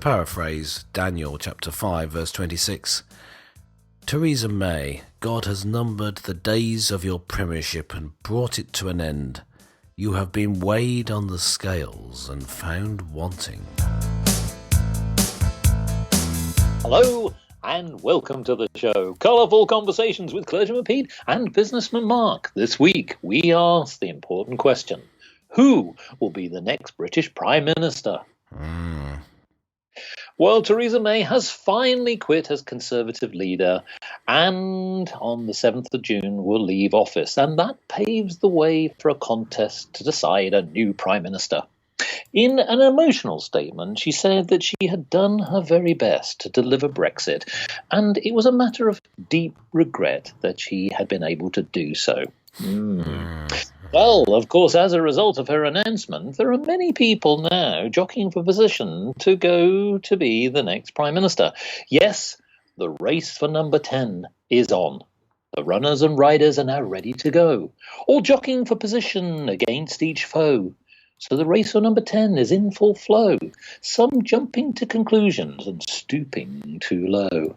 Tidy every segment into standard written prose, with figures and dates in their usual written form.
paraphrase Daniel chapter 5, verse 26, Theresa May, God has numbered the days of your premiership and brought it to an end. You have been weighed on the scales and found wanting. Hello and welcome to the show. Colourful conversations with clergyman Pete and businessman Mark. This week we ask the important question: who will be the next British Prime Minister? Well, Theresa May has finally quit as Conservative leader and on the 7th of June will leave office, and that paves the way for a contest to decide a new Prime Minister. In an emotional statement, she said that she had done her very best to deliver Brexit, and it was a matter of deep regret that she had been able to do so. Well, of course, as a result of her announcement, there are many people now jockeying for position to go to be the next Prime Minister. Yes, the race for number 10 is on. The runners and riders are now ready to go, all jockeying for position against each foe. So the race for number 10 is in full flow, some jumping to conclusions and stooping too low.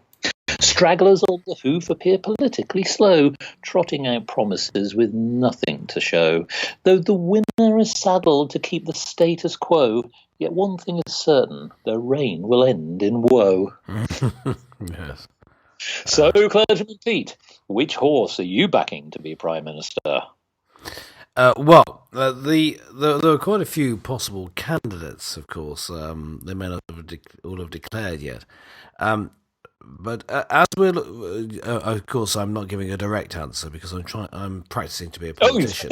Stragglers on the hoof appear politically slow, trotting out promises with nothing to show. Though the winner is saddled to keep the status quo, yet one thing is certain, their reign will end in woe. Yes. So, Clergyman Pete, which horse are you backing to be Prime Minister? There are quite a few possible candidates, of course. They may not all have declared yet. But as we're, of course, I'm not giving a direct answer because I'm practicing to be a politician.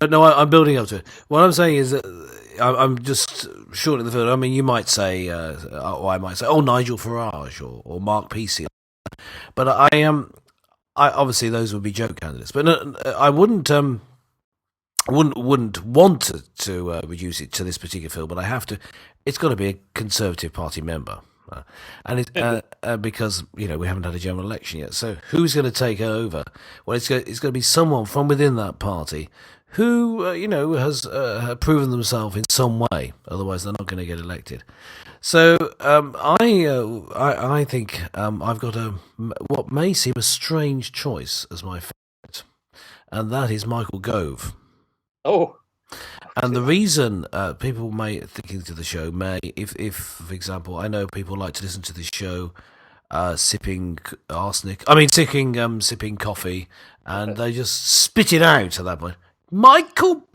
But no, I'm building up to it. What I'm saying is that I'm just shortening the field. I mean, you might say, or I might say, Nigel Farage or Mark Peacey. But I obviously those would be joke candidates. But no, I wouldn't want to reduce it to this particular field. But I have to. It's got to be a Conservative Party member. Because we haven't had a general election yet, so who's going to take over? Well, it's going to be someone from within that party who has proven themselves in some way. Otherwise, they're not going to get elected. So I think I've got what may seem a strange choice as my favourite, and that is Michael Gove. Oh. And the reason people may thinking to the show if for example, I know people like to listen to this show sipping coffee, and they just spit it out at that point. Michael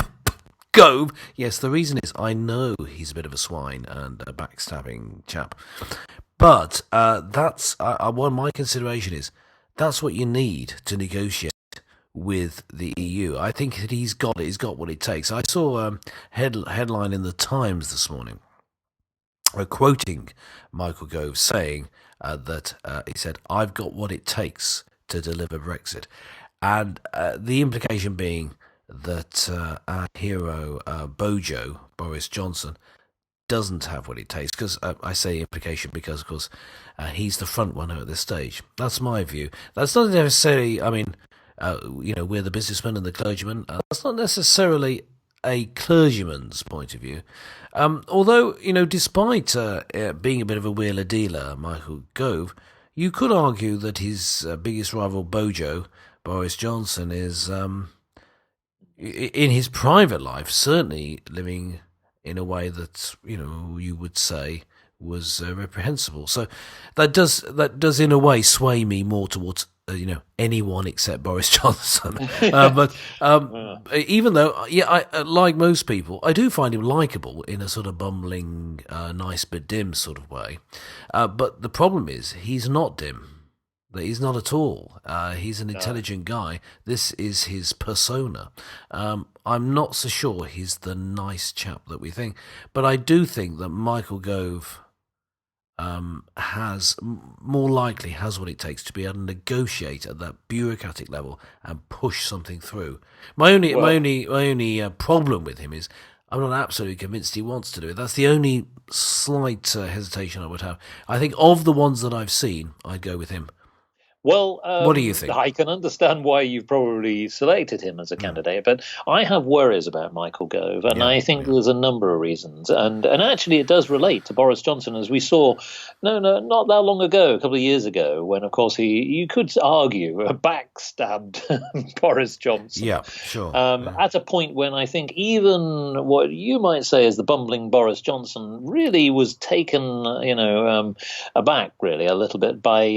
Gove. Yes, the reason is I know he's a bit of a swine and a backstabbing chap, but that's what my consideration is. That's what you need to negotiate with the EU. I think that he's got what it takes. I saw a headline in the Times this morning quoting Michael Gove saying that he said, I've got what it takes to deliver Brexit. And the implication being that our hero Bojo, Boris Johnson, doesn't have what it takes. Because I say implication because, of course, he's the front runner at this stage. That's my view. That's not necessarily, we're the businessmen and the clergymen. That's not necessarily a clergyman's point of view. Although, despite being a bit of a wheeler-dealer, Michael Gove, you could argue that his biggest rival, Bojo, Boris Johnson, is, in his private life, certainly living in a way that, you would say was reprehensible. So that does in a way sway me more towards anyone except Boris Johnson. But even though, I like most people, I do find him likeable in a sort of bumbling, nice but dim sort of way. But the problem is he's not dim. He's not at all. He's an intelligent guy. This is his persona. I'm not so sure he's the nice chap that we think. But I do think that Michael Gove has what it takes to be able to negotiate at that bureaucratic level and push something through. My only problem with him is I'm not absolutely convinced he wants to do it. That's the only slight hesitation I would have. I think of the ones that I've seen, I'd go with him. Well, What do you think? I can understand why you've probably selected him as a candidate, but I have worries about Michael Gove, and I think there's a number of reasons. And actually, it does relate to Boris Johnson, as we saw, no, not that long ago, a couple of years ago, when, of course, you could argue, backstabbed Boris Johnson. Yeah, sure. At a point when I think even what you might say is the bumbling Boris Johnson really was taken, aback, really, a little bit by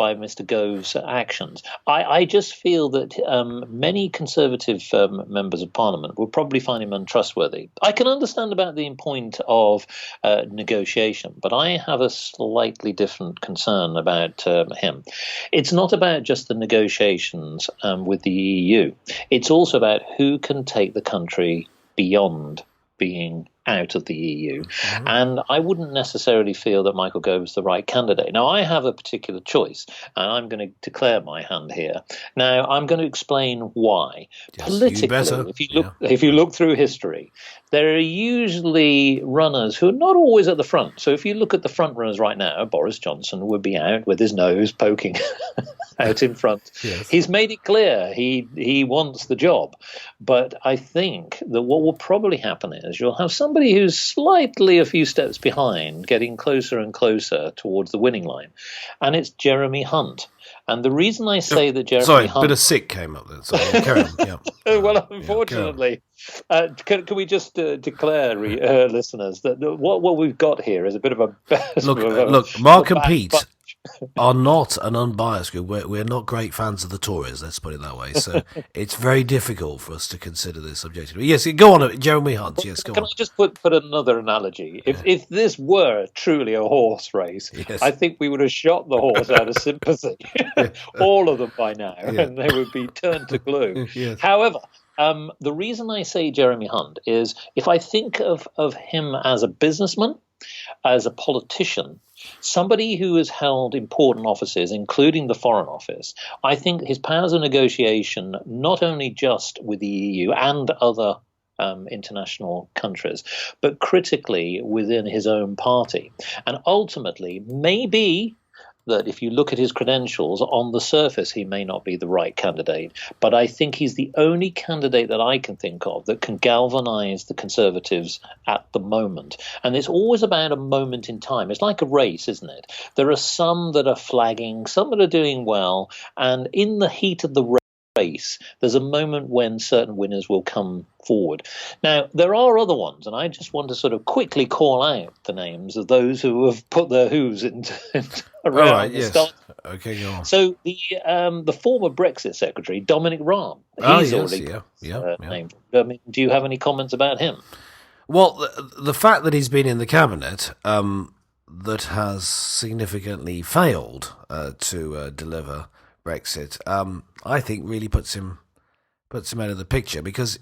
Mr. Gove's actions. I just feel that many Conservative members of Parliament will probably find him untrustworthy. I can understand about the point of negotiation, but I have a slightly different concern about him. It's not about just the negotiations with the EU. It's also about who can take the country beyond being out of the EU. And I wouldn't necessarily feel that Michael Gove is the right candidate. Now, I have a particular choice, and I'm going to declare my hand here. Now, I'm going to explain why. Yes, politically, if you look through history, there are usually runners who are not always at the front. So if you look at the front runners right now, Boris Johnson would be out with his nose poking out in front. Yes. He's made it clear he wants the job. But I think that what will probably happen is you'll have somebody who's slightly a few steps behind, getting closer and closer towards the winning line, and it's Jeremy Hunt. And the reason I say that Jeremy Hunt... Sorry, a bit of sick came up there. Sorry, carry on. Yeah. Well, unfortunately, can we just declare, listeners, that what we've got here is a bit of a... Look, Mark and Pete are not an unbiased group. We're not great fans of the Tories, let's put it that way. So it's very difficult for us to consider this objectively. Yes, go on, Jeremy Hunt. Yes, go on. Can I just put another analogy? If this were truly a horse race, yes, I think we would have shot the horse out of sympathy, all of them by now, and they would be turned to glue. Yes. However, the reason I say Jeremy Hunt is if I think of him as a businessman, as a politician, somebody who has held important offices, including the Foreign Office, I think his powers of negotiation, not only just with the EU and other international countries, but critically within his own party. And ultimately, maybe that if you look at his credentials, on the surface, he may not be the right candidate. But I think he's the only candidate that I can think of that can galvanise the Conservatives at the moment. And it's always about a moment in time. It's like a race, isn't it? There are some that are flagging, some that are doing well. And in the heat of the race, there's a moment when certain winners will come forward. Now, there are other ones, and I just want to sort of quickly call out the names of those who have put their hooves into around the start. Okay, go on. So the former Brexit secretary, Dominic Raab, he's already named. I mean, do you have any comments about him? Well, the fact that he's been in the cabinet that has significantly failed to deliver Brexit, I think really puts him out of the picture because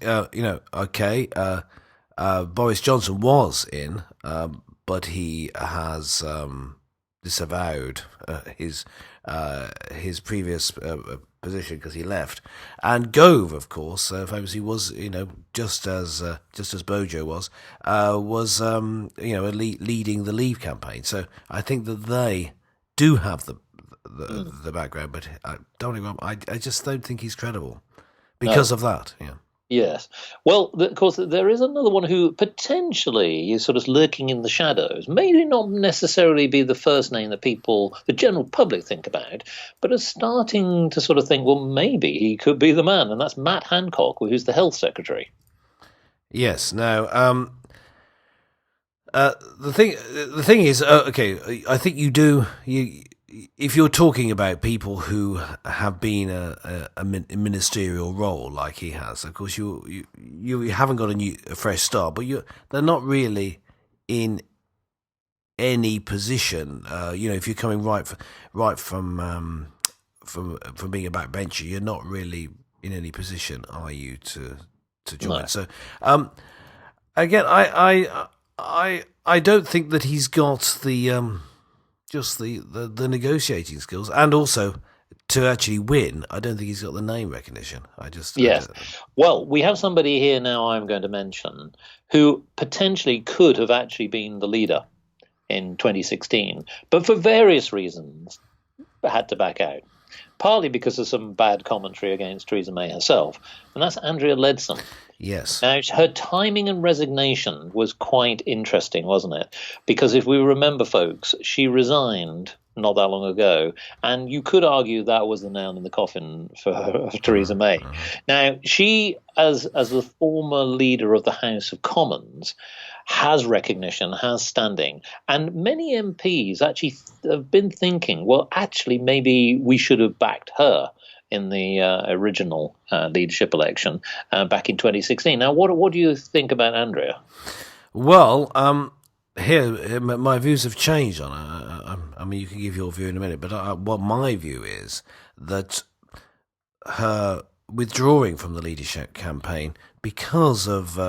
Boris Johnson was in, but he has disavowed his previous position because he left. And Gove, of course, famously was just as Bojo was leading the Leave campaign. So I think that they do have the background, but I just don't think he's credible because of that. Yeah. Yes. Well, of course, there is another one who potentially is sort of lurking in the shadows. Maybe not necessarily be the first name that the general public think about, but are starting to sort of think, well, maybe he could be the man, and that's Matt Hancock, who's the Health Secretary. Yes. Now, the thing is, I think if you're talking about people who have been a ministerial role like he has, of course you haven't got a fresh start, but they're not really in any position. If you're coming right from being a backbencher, you're not really in any position, are you, to join? No. So again, I don't think that he's got the just the negotiating skills, and also to actually win. I don't think he's got the name recognition. Well, we have somebody here now I'm going to mention who potentially could have actually been the leader in 2016, but for various reasons had to back out. partly because of some bad commentary against Theresa May herself, and that's Andrea Leadsom. Yes. Now, her timing and resignation was quite interesting, wasn't it? Because if we remember, folks, she resigned not that long ago, and you could argue that was the nail in the coffin for Theresa May. Now, she, as the former leader of the House of Commons, has recognition, has standing, and many MPs actually have been thinking, well, actually, maybe we should have backed her in the original leadership election back in 2016. Now, what do you think about Andrea? Well, here my views have changed on her. I mean, you can give your view in a minute, but what my view is that her withdrawing from the leadership campaign because of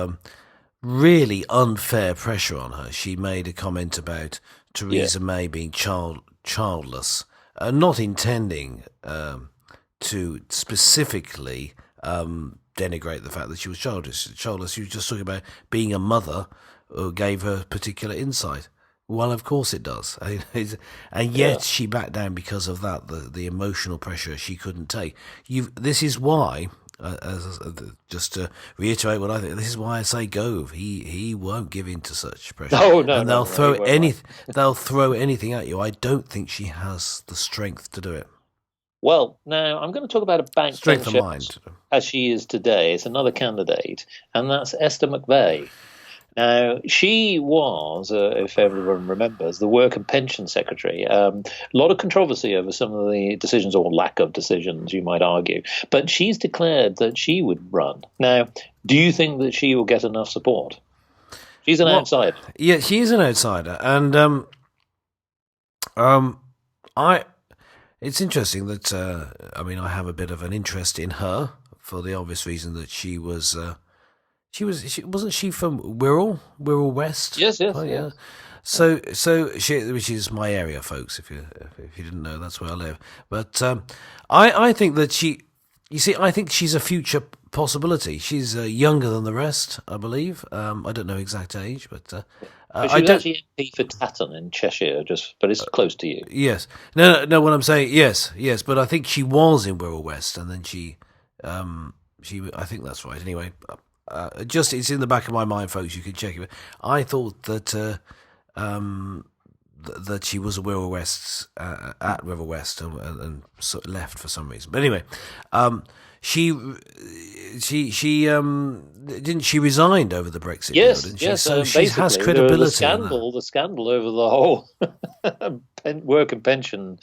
really unfair pressure on her. She made a comment about Theresa May being childless, not intending to specifically denigrate the fact that she was childless. She was just talking about being a mother who gave her particular insight. Well, of course it does. And yet she backed down because of that, the emotional pressure she couldn't take. This is why, just to reiterate what I think, this is why I say Gove. He won't give in to such pressure. And they'll throw anything at you. I don't think she has the strength to do it. Well, now I'm going to talk about a backbencher as she is today. It's another candidate, and that's Esther McVey. Now, she was, if everyone remembers, the Work and Pension Secretary. A lot of controversy over some of the decisions, or lack of decisions, you might argue. But she's declared that she would run. Now, do you think that she will get enough support? She's an outsider. Yeah, she is an outsider. And it's interesting that, I have a bit of an interest in her for the obvious reason that she wasn't she from Wirral West? Yes. Oh, yeah. So she, which is my area, folks. If you didn't know, that's where I live. But I think that I think she's a future possibility. She's younger than the rest, I believe. I don't know exact age, but she was actually MP for Tatton in Cheshire, but it's close to you. Yes. No. What I'm saying, yes. But I think she was in Wirral West, and then she. I think that's right. Anyway. Just it's in the back of my mind, folks. You can check it. I thought that that she was a Wirral West at River West and so left for some reason. But anyway, she didn't she resigned over the Brexit deal, didn't she? So she has credibility. The scandal over the whole work and pension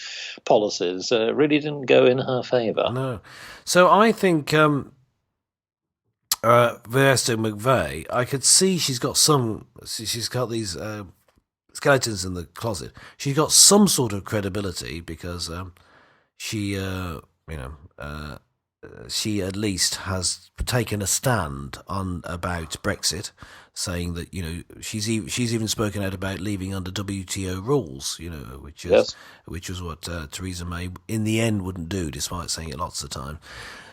policies really didn't go in her favour. No, so I think. Esther McVey, I could see she's got these skeletons in the closet. She's got some sort of credibility because she at least has taken a stand about Brexit, saying that she's even spoken out about leaving under WTO rules, which was what Theresa May in the end wouldn't do, despite saying it lots of time.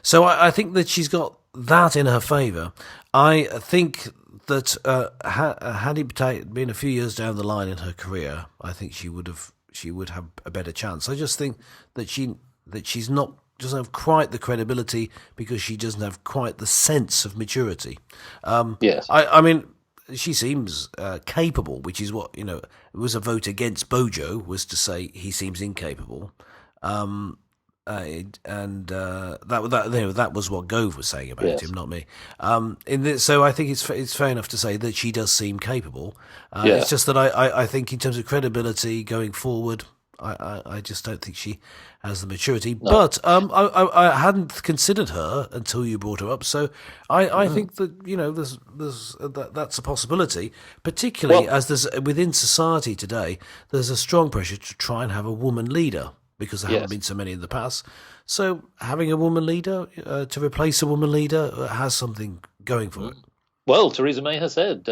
So I think that she's got that in her favour. I think that had it been a few years down the line in her career, I think she would have a better chance. I just think that she's not doesn't have quite the credibility because she doesn't have quite the sense of maturity. Yes, I mean she seems capable, which is what it was a vote against Bojo was to say he seems incapable. That was what Gove was saying about him, not me. So I think it's fair enough to say that she does seem capable. It's just that I think in terms of credibility going forward, I just don't think she has the maturity. No. But I hadn't considered her until you brought her up. So I think that that's a possibility, particularly as there's within society today. There's a strong pressure to try and have a woman leader, because there haven't been so many in the past. So having a woman leader to replace a woman leader has something going for it. Well, Theresa May has said,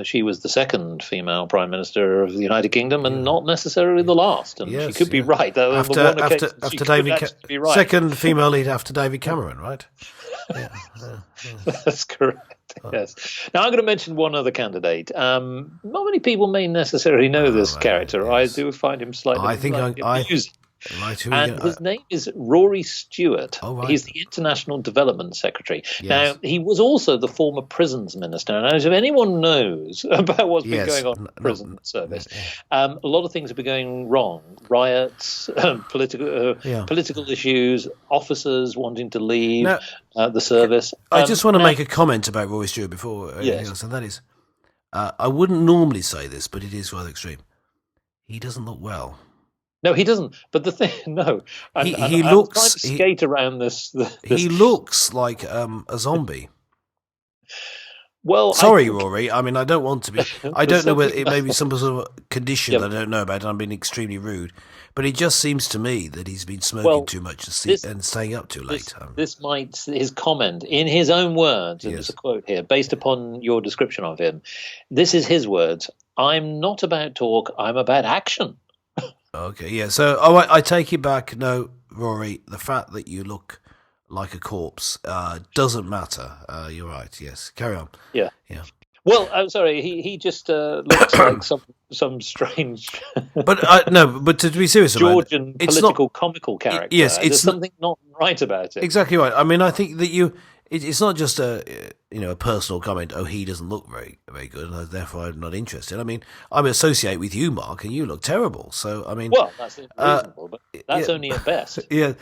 she was the second female Prime Minister of the United Kingdom and not necessarily the last. And she could be right. After David, right. Second female leader after David Cameron, right? That's correct. Yes. Now, I'm going to mention one other candidate. Not many people may necessarily know this character. Yes. I do find him slightly amusing. Right, who are you And gonna, his name is Rory Stewart. oh, right. He's the International Development Secretary. Yes. Now, he was also the former prisons minister. And as if anyone knows about what's been Yes. going on in the prison service, yeah. a lot of things have been going wrong. Riots, Yeah. political issues, officers wanting to leave Now, the service. I just want to now- make a comment about Rory Stewart before anything Yes. else, and that is, I wouldn't normally say this, but it is rather extreme. He doesn't look well. No, he doesn't. But the thing, no. And, He and I was looks- trying to skate around this. He looks like a zombie. Well, Sorry, Rory. I mean, I don't want to be. I don't know whether something- it may be some sort of condition Yeah. that I don't know about, and I'm being extremely rude. But it just seems to me that he's been smoking Well, too much this- and staying up too late. his comment in his own words, and Yes. it's a quote here, based upon your description of him. This is his words: "I'm not about talk. I'm about action." Okay, yeah. So, I take it back. No, Rory, the fact that you look like a corpse doesn't matter. You're right. Yes, carry on. Yeah. Yeah. Well, I'm sorry. He just looks like some strange But no. But to be serious about it, Georgian it's political comical character. yes, There's it's not- something not right about it. exactly right. I mean, I think that it's not just a personal comment. Oh, he doesn't look very very good, and therefore I'm not interested. I mean, I associate with you, Mark, and you look terrible. So I mean, Well, that's reasonable, but that's yeah. only at best. yeah,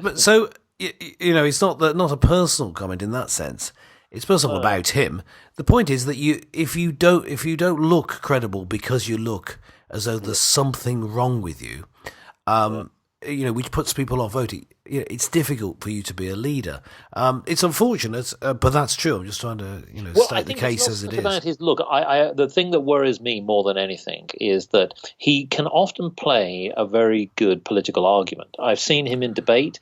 but so it's not a personal comment in that sense. It's personal about him. The point is that if you don't look credible because you look as though there's something wrong with you, which puts people off voting. It's difficult for you to be a leader. It's unfortunate, but that's true. I'm just trying to state the case as it is. About his look, the thing that worries me more than anything is that he can often play a very good political argument. I've seen him in debate.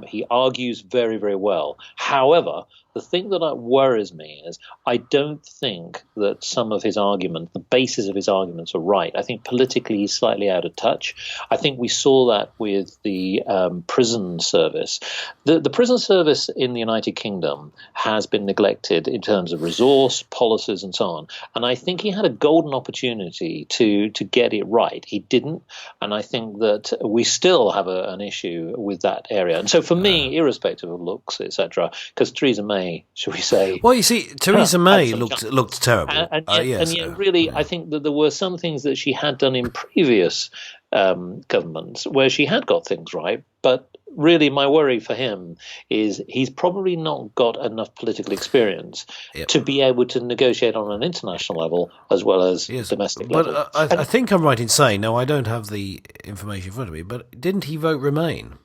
He argues very, very well. However, the thing that worries me is I don't think that some of his arguments, the basis of his arguments, are right. I think politically he's slightly out of touch. I think we saw that with the prison service. The prison service in the United Kingdom has been neglected in terms of resource, policies, and so on. And I think he had a golden opportunity to get it right. He didn't. And I think that we still have an issue with that area. And so for me, irrespective of looks, etc., because Theresa May, should we say? Well, you see, Theresa May looked terrible. And yes, yet really, I think that there were some things that she had done in previous governments where she had got things right. But really, my worry for him is he's probably not got enough political experience to be able to negotiate on an international level as well as domestic level. But I think I'm right in saying, no, I don't have the information in front of me, but didn't he vote Remain?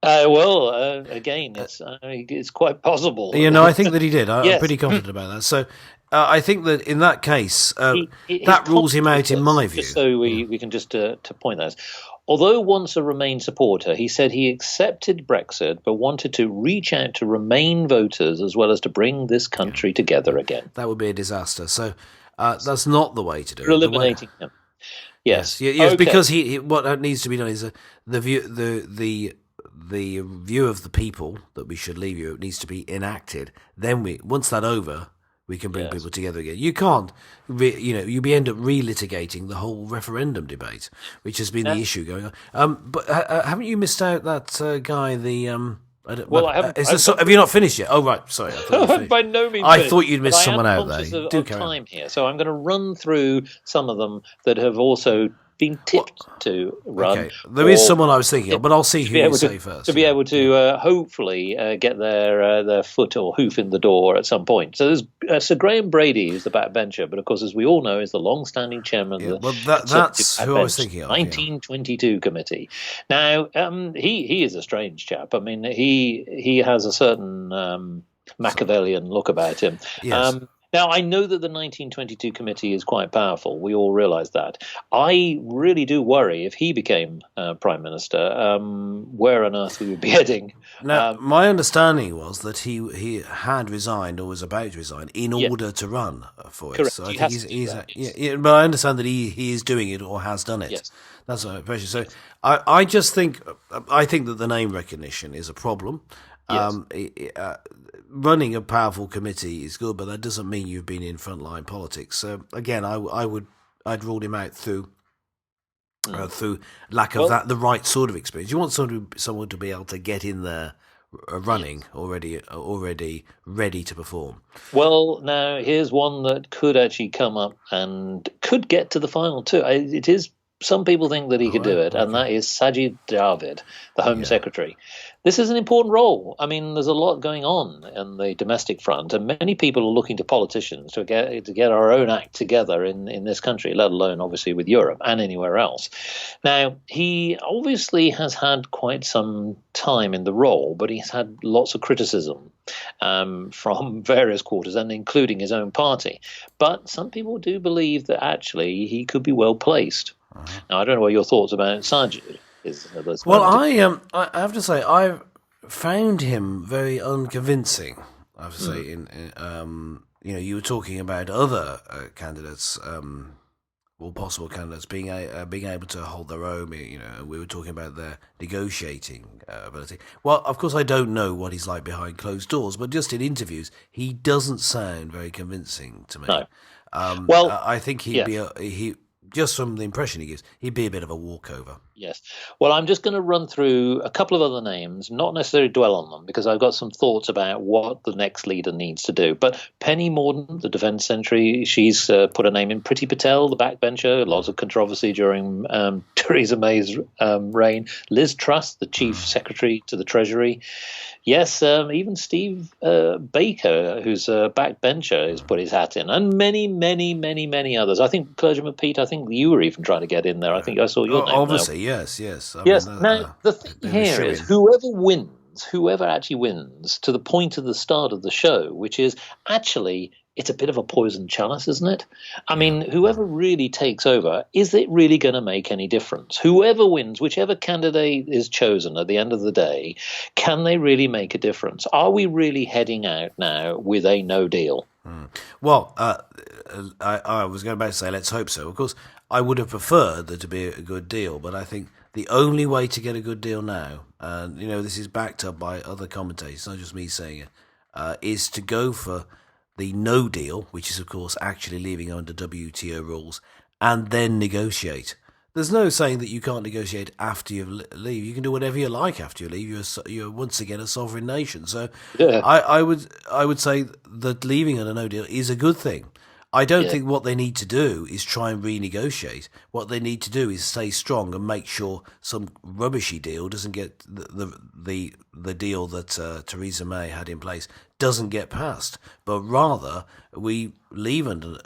Again, it's quite possible. I think that he did. I'm Yes. pretty confident about that. So I think that in that case, that rules him out in my view. Just so we can just to point that. Although once a Remain supporter, he said he accepted Brexit but wanted to reach out to Remain voters as well as to bring this country together again. That would be a disaster. So that's not the way to do it. Eliminating him. Yes. Okay. Because what needs to be done is the view of the people that we should leave you needs to be enacted. Then once that's over, we can bring people together again. You can't, you end up relitigating the whole referendum debate, which has been the issue going on. But haven't you missed out that guy? I haven't. Have you not finished yet? Oh, right. Sorry. I thought you'd finished. By no means. I thought you'd missed someone out there. Do carry time here, so I'm going to run through some of them that have also been tipped to run. Okay. There is someone I was thinking of, but I'll see who you say first. To be able to hopefully get their foot or hoof in the door at some point. So there's Sir Graham Brady, who's the backbencher, but of course, as we all know, is the long-standing chairman of the that's who I was thinking of. 1922 committee. Now, he is a strange chap. I mean, he has a certain Machiavellian look about him. Yes. Now, I know that the 1922 committee is quite powerful. We all realise that. I really do worry if he became Prime Minister, where on earth we would be heading. Now, my understanding was that he had resigned or was about to resign in order to run for it. Correct. So I think but I understand that he is doing it or has done it. Yes. That's my impression. So I think that the name recognition is a problem. Yes. Running a powerful committee is good, but that doesn't mean you've been in frontline politics. So again, I'd rule him out through through lack of the right sort of experience. You want someone to be able to get in there running already ready to perform. Well, now here's one that could actually come up and could get to the final too. It is. Some people think that he could do it, and that is Sajid Javid, the Home Secretary. This is an important role. I mean, there's a lot going on the domestic front, and many people are looking to politicians to get our own act together in this country, let alone obviously with Europe and anywhere else. Now, he obviously has had quite some time in the role, but he's had lots of criticism from various quarters, and including his own party. But some people do believe that actually he could be well placed. Now, I don't know what your thoughts about Sajid is. Well, I have to say, I've found him very unconvincing. I have to say, you were talking about other candidates, or possible candidates being able to hold their own. We were talking about their negotiating ability. Well, of course, I don't know what he's like behind closed doors, but just in interviews, he doesn't sound very convincing to me. No. I think he'd be just from the impression he gives, he'd be a bit of a walkover. Yes. Well, I'm just going to run through a couple of other names, not necessarily dwell on them, because I've got some thoughts about what the next leader needs to do. But Penny Mordaunt, the defence secretary, she's put a name in. Priti Patel, the backbencher, lots of controversy during Theresa May's reign. Liz Truss, the chief secretary to the Treasury. Yes, even Steve Baker, who's a backbencher, has put his hat in, and many, many, many, many others. I think Clergyman Pete, I think you were even trying to get in there. I think I saw your name. Obviously, yes. I yes. mean, now, the thing here is whoever actually wins, to the point of the start of the show, which is actually it's a bit of a poison chalice, isn't it? I mean, whoever really takes over, is it really going to make any difference? Whoever wins, whichever candidate is chosen at the end of the day, can they really make a difference? Are we really heading out now with a no deal? Well, I was going to say, let's hope so. Of course, I would have preferred there to be a good deal, but I think the only way to get a good deal now, and this is backed up by other commentators, not just me saying it, is to go for the no deal, which is, of course, actually leaving under WTO rules, and then negotiate. There's no saying that you can't negotiate after you leave. You can do whatever you like after you leave. You're once again a sovereign nation. So I would say that leaving under no deal is a good thing. I don't think what they need to do is try and renegotiate. What they need to do is stay strong and make sure some rubbishy deal doesn't get the deal that Theresa May had in place doesn't get passed, but rather we leave under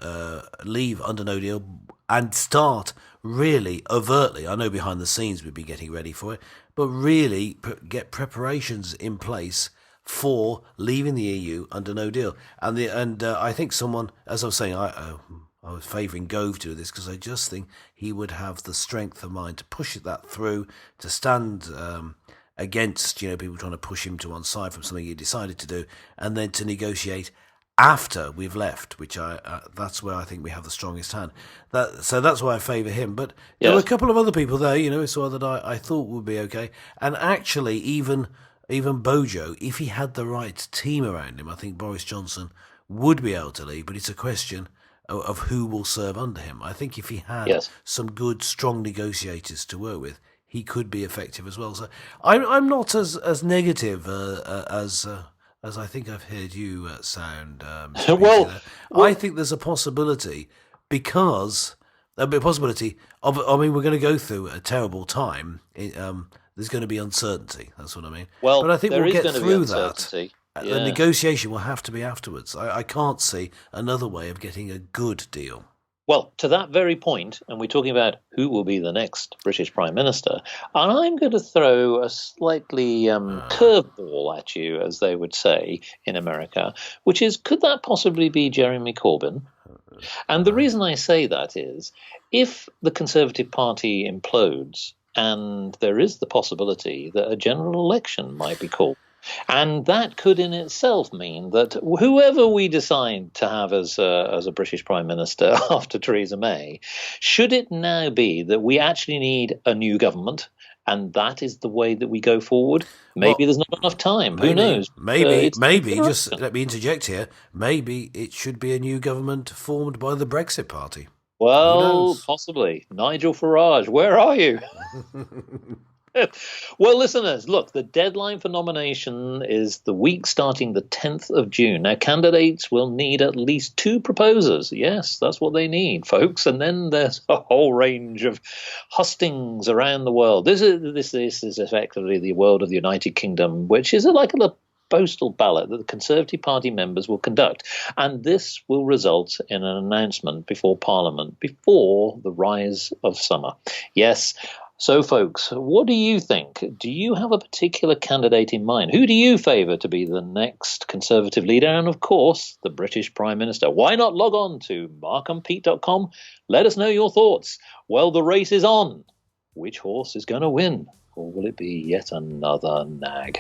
no deal and start really overtly. I know behind the scenes we've been getting ready for it, but really get preparations in place for leaving the EU under no deal. And I think someone, as I was saying, I was favouring Gove to do this because I just think he would have the strength of mind to push that through, to stand against people trying to push him to one side from something he decided to do, and then to after we've left, which that's where I think we have the strongest hand. So that's why I favour him. But there were a couple of other people there, so that I thought would be okay. And actually, even Bojo, if he had the right team around him, I think Boris Johnson would be able to lead. But it's a question of who will serve under him. I think if he had some good, strong negotiators to work with, he could be effective as well. So I'm not as negative as I think I've heard you sound. Well, I think there's a possibility because we're going to go through a terrible time. There's going to be uncertainty. That's what I mean. Well, but I think we'll get through that. Yeah. The negotiation will have to be afterwards. I can't see another way of getting a good deal. Well, to that very point, and we're talking about who will be the next British Prime Minister, and I'm going to throw a slightly curveball at you, as they would say in America, which is, could that possibly be Jeremy Corbyn? And the reason I say that is, if the Conservative Party implodes, and there is the possibility that a general election might be called, and that could in itself mean that whoever we decide to have as a British Prime Minister after Theresa May, should it now be that we actually need a new government, and that is the way that we go forward? Maybe there's not enough time. Who knows? Maybe, just let me interject here, maybe it should be a new government formed by the Brexit Party. Well, knows? possibly. Nigel Farage, where are you? Well, listeners, look, the deadline for nomination is the week starting the 10th of June. Now, candidates will need at least 2 proposers. Yes, that's what they need, folks. And then there's a whole range of hustings around the world. This is effectively the world of the United Kingdom, which is like a postal ballot that the Conservative Party members will conduct. And this will result in an announcement before Parliament, before the rise of summer. Yes. So, folks, what do you think? Do you have a particular candidate in mind? Who do you favour to be the next Conservative leader? And, of course, the British Prime Minister. Why not log on to markandpete.com? Let us know your thoughts. Well, the race is on. Which horse is going to win? Or will it be yet another nag?